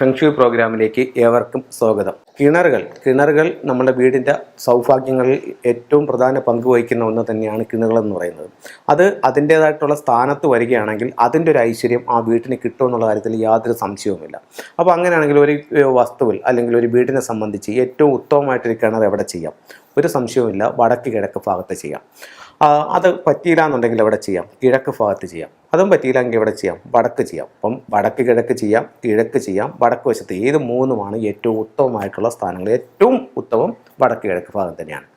Feng shui പ്രോഗ്രാമിലേക്ക് ഏവർക്കും സ്വാഗതം. കിണറുകൾ നമ്മുടെ വീടിൻ്റെ സൗഭാഗ്യങ്ങളിൽ ഏറ്റവും പ്രധാന പങ്ക് വഹിക്കുന്ന ഒന്ന് തന്നെയാണ് കിണറുകളെന്ന് പറയുന്നത്. അത് അതിൻ്റേതായിട്ടുള്ള സ്ഥാനത്ത് വരികയാണെങ്കിൽ അതിൻ്റെ ഒരു ഐശ്വര്യം ആ വീട്ടിന് കിട്ടുമെന്നുള്ള കാര്യത്തിൽ യാതൊരു സംശയവുമില്ല. അപ്പോൾ അങ്ങനെയാണെങ്കിൽ ഒരു വസ്തുവിൽ അല്ലെങ്കിൽ ഒരു വീടിനെ സംബന്ധിച്ച് ഏറ്റവും ഉത്തമമായിട്ടൊരു കിണർ എവിടെ ചെയ്യാം? ഒരു സംശയവുമില്ല, വടക്ക് കിഴക്ക് ഭാഗത്ത് ചെയ്യാം. അത് പറ്റിയില്ല എന്നുണ്ടെങ്കിൽ എവിടെ ചെയ്യാം? കിഴക്ക് ഭാഗത്ത് ചെയ്യാം. അതും പറ്റിയില്ലെങ്കിൽ എവിടെ ചെയ്യാം? വടക്ക് ചെയ്യാം. അപ്പം വടക്ക് കിഴക്ക് ചെയ്യാം, കിഴക്ക് ചെയ്യാം, വടക്ക് വശത്ത് ഏത് മൂന്നുമാണ് ഏറ്റവും ഉത്തമമായിട്ടുള്ള സ്ഥാനങ്ങൾ. ഏറ്റവും ഉത്തമം വടക്ക് കിഴക്ക് ഭാഗം തന്നെയാണ്.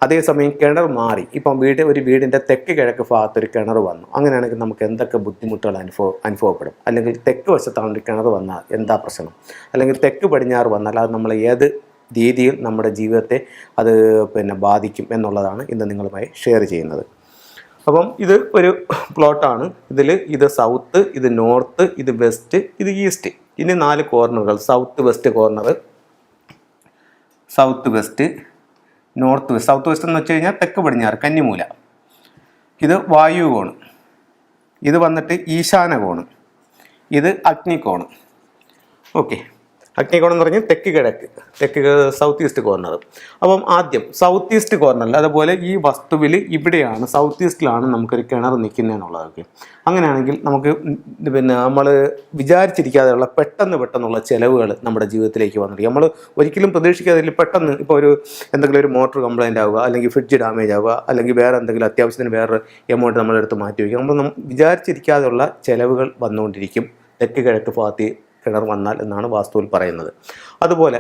അതേസമയം കിണർ മാറി ഇപ്പം ഒരു വീടിൻ്റെ തെക്ക് കിഴക്ക് ഭാഗത്തൊരു കിണർ വന്നു. അങ്ങനെയാണെങ്കിൽ നമുക്ക് എന്തൊക്കെ ബുദ്ധിമുട്ടുകൾ അനുഭവപ്പെടും? അല്ലെങ്കിൽ തെക്ക് വശത്താണ് ഒരു കിണർ വന്നാൽ എന്താ പ്രശ്നം? അല്ലെങ്കിൽ തെക്ക് പടിഞ്ഞാറ് വന്നാൽ അത് നമ്മൾ ഏത് രീതിയിൽ നമ്മുടെ ജീവിതത്തെ അത് ബാധിക്കും എന്നുള്ളതാണ് ഇന്ന് നിങ്ങളുമായി ഷെയർ ചെയ്യുന്നത്. അപ്പം ഇത് ഒരു പ്ലോട്ടാണ്. ഇത് സൗത്ത്, ഇത് നോർത്ത്, ഇത് വെസ്റ്റ്, ഇത് ഈസ്റ്റ്. ഇനി 4 കോർണറുകൾ. South west corner, south west, north west. South west എന്ന് വെച്ച് കഴിഞ്ഞാൽ തെക്ക് പടിഞ്ഞാറ് കന്നിമൂല. ഇത് വായു കോണ്. ഇത് വന്നിട്ട് ഈശാന കോണ്. ഇത് അഗ്നികോണ്. ഓക്കെ, അഗ്നികോണം എന്ന് പറഞ്ഞാൽ തെക്ക് സൗത്ത് ഈസ്റ്റ് കോർണർ. അപ്പം ആദ്യം സൗത്ത് ഈസ്റ്റ് കോർണറിൽ, അതുപോലെ ഈ വസ്തുവിൽ ഇവിടെയാണ് സൗത്ത് ഈസ്റ്റിലാണ് നമുക്കൊരു കിണർ നിൽക്കുന്നതെന്നുള്ളതൊക്കെ. അങ്ങനെയാണെങ്കിൽ നമുക്ക് നമ്മൾ വിചാരിച്ചിരിക്കാതെയുള്ള പെട്ടെന്നുള്ള ചിലവുകൾ നമ്മുടെ ജീവിതത്തിലേക്ക് വന്നിരിക്കും. നമ്മൾ ഒരിക്കലും പ്രതീക്ഷിക്കാതെ പെട്ടെന്ന് ഇപ്പോൾ എന്തെങ്കിലും ഒരു മോട്ടോർ കംപ്ലൈൻ്റ് ആവുക, അല്ലെങ്കിൽ ഫ്രിഡ്ജ് ഡാമേജ് ആവുക, അല്ലെങ്കിൽ വേറെ എന്തെങ്കിലും അത്യാവശ്യത്തിന് വേറെ എമൗണ്ട് നമ്മളെടുത്ത് മാറ്റി വയ്ക്കുക. നമ്മൾ വിചാരിച്ചിരിക്കാതെയുള്ള ചിലവുകൾ വന്നുകൊണ്ടിരിക്കും തെക്ക് കിഴക്ക് ഭാഗത്ത് കിണർ വന്നാൽ എന്നാണ് വാസ്തുവിൽ പറയുന്നത്. അതുപോലെ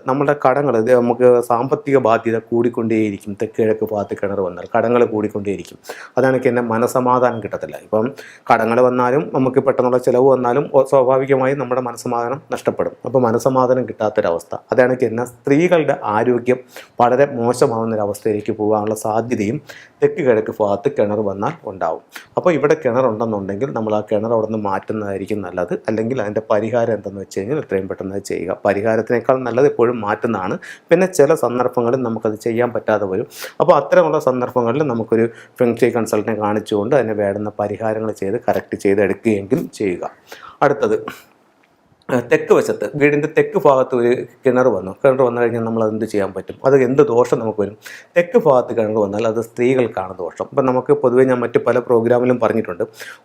നമ്മുടെ കടങ്ങൾ നമുക്ക് സാമ്പത്തിക ബാധ്യത കൂടിക്കൊണ്ടേയിരിക്കും. തെക്ക് കിഴക്ക് ഭാഗത്ത് കിണർ വന്നാൽ കടങ്ങൾ കൂടിക്കൊണ്ടേയിരിക്കും. അതാണെങ്കിൽ എന്നെ മനസ്സമാധാനം കിട്ടത്തില്ല. ഇപ്പം കടങ്ങൾ വന്നാലും നമുക്ക് പെട്ടെന്നുള്ള ചിലവ് വന്നാലും സ്വാഭാവികമായും നമ്മുടെ മനസ്സമാധാനം നഷ്ടപ്പെടും. അപ്പോൾ മനസ്സമാധാനം കിട്ടാത്തൊരവസ്ഥ. അതാണെങ്കിൽ എന്നെ സ്ത്രീകളുടെ ആരോഗ്യം വളരെ മോശമാവുന്നൊരവസ്ഥയിലേക്ക് പോകാനുള്ള സാധ്യതയും തെക്ക് കിഴക്ക് ഭാഗത്ത് കിണർ വന്നാൽ ഉണ്ടാവും. അപ്പോൾ ഇവിടെ കിണറുണ്ടെന്നുണ്ടെങ്കിൽ നമ്മൾ ആ കിണർ അവിടെ നിന്ന് മാറ്റുന്നതായിരിക്കും നല്ലത്. അല്ലെങ്കിൽ അതിൻ്റെ പരിഹാരം എന്തെന്ന് വെച്ച് കഴിഞ്ഞാൽ എത്രയും പെട്ടെന്ന് ചെയ്യുക. പരിഹാരത്തിനേക്കാൾ നല്ലത് എപ്പോഴും മാറ്റുന്നതാണ്. പിന്നെ ചില സന്ദർഭങ്ങളിൽ നമുക്കത് ചെയ്യാൻ പറ്റാതെ വരും. അപ്പോൾ അത്തരമുള്ള സന്ദർഭങ്ങളിൽ നമുക്കൊരു ഫെങ്ഷി കൺസൾട്ടനെ കാണിച്ചുകൊണ്ട് അതിന് വേണ്ടുന്ന പരിഹാരങ്ങൾ ചെയ്ത് കറക്റ്റ് ചെയ്തെടുക്കുകയെങ്കിലും ചെയ്യുക. അടുത്തത് തെക്ക് വശത്ത്, വീടിൻ്റെ തെക്ക് ഭാഗത്ത് ഒരു കിണർ വന്നു കഴിഞ്ഞാൽ നമ്മൾ അതെന്ത് ചെയ്യാൻ പറ്റും? അത് എന്ത് ദോഷം നമുക്ക് വരും? തെക്ക് ഭാഗത്ത് കിണർ വന്നാൽ അത് സ്ത്രീകൾക്കാണ് ദോഷം. ഇപ്പം നമുക്ക് പൊതുവേ ഞാൻ മറ്റ് പല പ്രോഗ്രാമിലും പറഞ്ഞിട്ടുണ്ട്,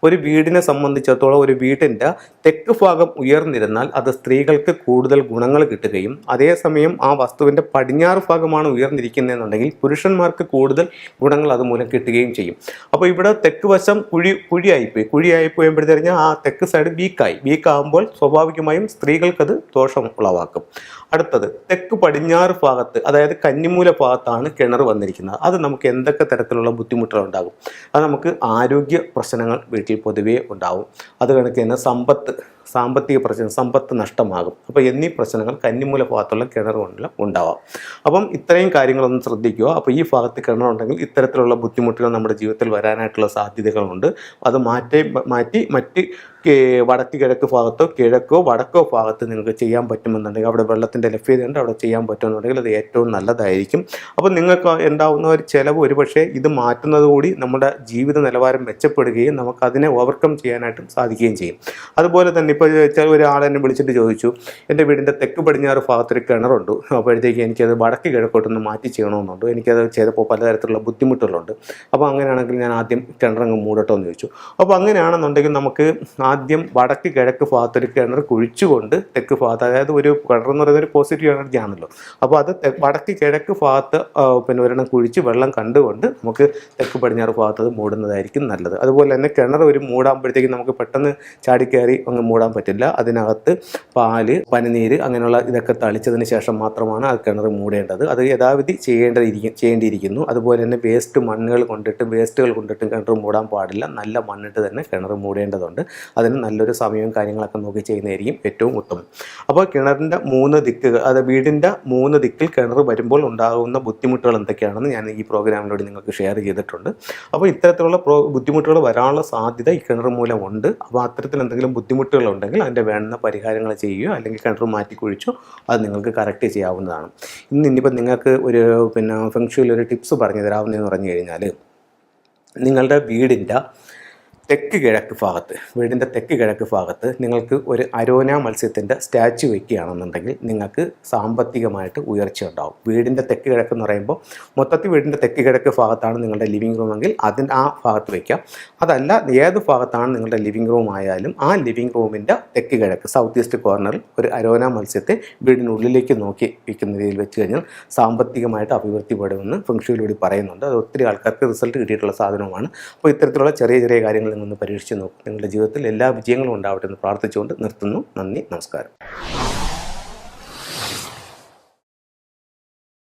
ഒരു വീടിനെ സംബന്ധിച്ചിടത്തോളം ഒരു വീടിൻ്റെ തെക്ക് ഭാഗം ഉയർന്നിരുന്നാൽ അത് സ്ത്രീകൾക്ക് കൂടുതൽ ഗുണങ്ങൾ കിട്ടുകയും അതേസമയം ആ വസ്തുവിൻ്റെ പടിഞ്ഞാറ് ഭാഗമാണ് ഉയർന്നിരിക്കുന്നതെന്നുണ്ടെങ്കിൽ പുരുഷന്മാർക്ക് കൂടുതൽ ഗുണങ്ങൾ അതുമൂലം കിട്ടുകയും ചെയ്യും. അപ്പോൾ ഇവിടെ തെക്ക് വശം കുഴിയായി പോയപ്പോഴത്തേക്ക് ആ തെക്ക് സൈഡ് വീക്കാകുമ്പോൾ സ്വാഭാവികമായി സ്ത്രീകൾക്കത് ദോഷം ഉളവാക്കും. അടുത്തത് തെക്ക് പടിഞ്ഞാറ് ഭാഗത്ത്, അതായത് കന്നിമൂല ഭാഗത്താണ് കിണർ വന്നിരിക്കുന്നത്. അത് നമുക്ക് എന്തൊക്കെ തരത്തിലുള്ള ബുദ്ധിമുട്ടുകൾ ഉണ്ടാകും? അത് നമുക്ക് ആരോഗ്യ പ്രശ്നങ്ങൾ വീട്ടിൽ പൊതുവേ ഉണ്ടാവും. അത് കണക്ക് തന്നെ സാമ്പത്തിക പ്രശ്നം, സമ്പത്ത് നഷ്ടമാകും. അപ്പോൾ എന്നീ പ്രശ്നങ്ങൾ കന്നിമൂല ഭാഗത്തുള്ള കിണർ കൊണ്ടുള്ള ഉണ്ടാവാം. അപ്പം ഇത്രയും കാര്യങ്ങളൊന്ന് ശ്രദ്ധിക്കുക. അപ്പോൾ ഈ ഭാഗത്ത് കിണറുണ്ടെങ്കിൽ ഇത്തരത്തിലുള്ള ബുദ്ധിമുട്ടുകൾ നമ്മുടെ ജീവിതത്തിൽ വരാനായിട്ടുള്ള സാധ്യതകളുണ്ട്. അത് മാറ്റി മറ്റ് വടക്ക് കിഴക്ക് ഭാഗത്തോ കിഴക്കോ വടക്കോ ഭാഗത്ത് നിങ്ങൾക്ക് ചെയ്യാൻ പറ്റുമെന്നുണ്ടെങ്കിൽ, അവിടെ വെള്ളത്തിൻ്റെ ലഭ്യതയുണ്ട്, അവിടെ ചെയ്യാൻ പറ്റുമെന്നുണ്ടെങ്കിൽ അത് ഏറ്റവും നല്ലതായിരിക്കും. അപ്പോൾ നിങ്ങൾക്ക് ഉണ്ടാവുന്ന ഒരു ചിലവ് ഒരുപക്ഷെ ഇത് മാറ്റുന്നത് കൂടി നമ്മുടെ ജീവിത നിലവാരം മെച്ചപ്പെടുകയും നമുക്കതിനെ ഓവർകം ചെയ്യാനായിട്ടും സാധിക്കുകയും ചെയ്യും. അതുപോലെ തന്നെ ഇപ്പോൾ ഒരാളെന്നെ വിളിച്ചിട്ട് ചോദിച്ചു, എൻ്റെ വീടിൻ്റെ തെക്ക് പടിഞ്ഞാറ് ഭാഗത്തൊരു കിണറുണ്ട്, അപ്പോഴത്തേക്ക് എനിക്കത് വടക്ക് കിഴക്കോട്ടൊന്ന് മാറ്റി ചെയ്യണമെന്നുണ്ട്, എനിക്കത് ചെയ്തപ്പോൾ പലതരത്തിലുള്ള ബുദ്ധിമുട്ടുകളുണ്ട്. അപ്പോൾ അങ്ങനെയാണെങ്കിൽ ഞാൻ ആദ്യം കിണറങ്ങ് മൂടട്ടോ എന്ന് ചോദിച്ചു. അപ്പോൾ അങ്ങനെയാണെന്നുണ്ടെങ്കിൽ നമുക്ക് ആദ്യം വടക്ക് കിഴക്ക് ഭാഗത്തൊരു കിണർ കുഴിച്ചുകൊണ്ട് തെക്ക് ഭാഗത്ത്, അതായത് ഒരു കിണർ എന്ന് പറയുന്നത് ഒരു പോസിറ്റീവ് എനർജി ആണല്ലോ, അപ്പോൾ അത് വടക്ക് കിഴക്ക് ഭാഗത്ത് ഒരെണ്ണം കുഴിച്ച് വെള്ളം കണ്ടുകൊണ്ട് നമുക്ക് തെക്ക് പടിഞ്ഞാറ് ഭാഗത്ത് അത് മൂടുന്നതായിരിക്കും നല്ലത്. അതുപോലെ തന്നെ കിണർ ഒരു മൂടാകുമ്പോഴത്തേക്കും നമുക്ക് പെട്ടെന്ന് ചാടിക്കയറി അങ്ങ് മൂടാൻ പറ്റില്ല. അതിനകത്ത് പാല്, പനിനീര് അങ്ങനെയുള്ള ഇതൊക്കെ തളിച്ചതിന് ശേഷം മാത്രമാണ് ആ കിണർ മൂടേണ്ടത്. അത് യഥാവിധി ചെയ്യേണ്ടിയിരിക്കുന്നു. അതുപോലെ തന്നെ വേസ്റ്റുകൾ കൊണ്ടിട്ടും കിണർ മൂടാൻ പാടില്ല. നല്ല മണ്ണിട്ട് തന്നെ കിണർ മൂടേണ്ടതുണ്ട്. അതിന് നല്ലൊരു സമയവും കാര്യങ്ങളൊക്കെ നോക്കി ചെയ്യുന്നതായിരിക്കും ഏറ്റവും ഉത്തമം. അപ്പോൾ കിണറിൻ്റെ 3 ദിക്കുകൾ, അത് വീടിൻ്റെ 3 ദിക്കിൽ കിണർ വരുമ്പോൾ ഉണ്ടാകുന്ന ബുദ്ധിമുട്ടുകൾ എന്തൊക്കെയാണെന്ന് ഞാൻ ഈ പ്രോഗ്രാമിലൂടെ നിങ്ങൾക്ക് ഷെയർ ചെയ്തിട്ടുണ്ട്. അപ്പോൾ ഇത്തരത്തിലുള്ള ബുദ്ധിമുട്ടുകൾ വരാനുള്ള സാധ്യത ഈ കിണർ മൂലം ഉണ്ട്. അപ്പോൾ അത്തരത്തിൽ എന്തെങ്കിലും ബുദ്ധിമുട്ടുകളുണ്ടെങ്കിൽ അതിൻ്റെ വേണ്ടുന്ന പരിഹാരങ്ങൾ ചെയ്യുകയോ അല്ലെങ്കിൽ കിണർ മാറ്റി കുഴിച്ചോ അത് നിങ്ങൾക്ക് കറക്റ്റ് ചെയ്യാവുന്നതാണ്. ഇനിയിപ്പോൾ നിങ്ങൾക്ക് ഒരു ഫെങ്ഷുയിൽ ഒരു ടിപ്സ് പറഞ്ഞു തരാവുന്നതെന്ന് പറഞ്ഞു കഴിഞ്ഞാൽ, നിങ്ങളുടെ വീടിൻ്റെ തെക്ക് കിഴക്ക് ഭാഗത്ത്, വീടിൻ്റെ തെക്ക് കിഴക്ക് ഭാഗത്ത് നിങ്ങൾക്ക് ഒരു അരോന മത്സ്യത്തിൻ്റെ സ്റ്റാച്ചു വയ്ക്കുകയാണെന്നുണ്ടെങ്കിൽ നിങ്ങൾക്ക് സാമ്പത്തികമായിട്ട് ഉയർച്ച ഉണ്ടാവും. വീടിൻ്റെ തെക്ക് കിഴക്ക് എന്ന് പറയുമ്പോൾ മൊത്തത്തിൽ വീടിൻ്റെ തെക്ക് കിഴക്ക് ഭാഗത്താണ് നിങ്ങളുടെ ലിവിങ് റൂമെങ്കിൽ ആ ഭാഗത്ത് വയ്ക്കാം. അതല്ല, ഏത് ഭാഗത്താണ് നിങ്ങളുടെ ലിവിങ് റൂം ആയാലും ആ ലിവിങ് റൂമിൻ്റെ തെക്ക് കിഴക്ക് സൗത്ത് ഈസ്റ്റ് കോർണറിൽ ഒരു അരോന മത്സ്യത്തെ വീടിനുള്ളിലേക്ക് നോക്കി വയ്ക്കുന്ന രീതിയിൽ വെച്ച് കഴിഞ്ഞാൽ സാമ്പത്തികമായിട്ട് അഭിവൃദ്ധിപ്പെടുമെന്ന് ഫെങ്ഷുയിലൂടെ പറയുന്നുണ്ട്. അത് ഒത്തിരി ആൾക്കാർക്ക് റിസൾട്ട് കിട്ടിയിട്ടുള്ള സാധനമാണ്. അപ്പോൾ ഇത്തരത്തിലുള്ള ചെറിയ ചെറിയ കാര്യങ്ങളിൽ നിന്ന് പരീക്ഷിച്ച് നോക്കും. നിങ്ങളുടെ ജീവിതത്തിൽ എല്ലാ വിജയങ്ങളും ഉണ്ടാവട്ടെ എന്ന് പ്രാർത്ഥിച്ചുകൊണ്ട് നിർത്തുന്നു. നന്ദി, നമസ്കാരം.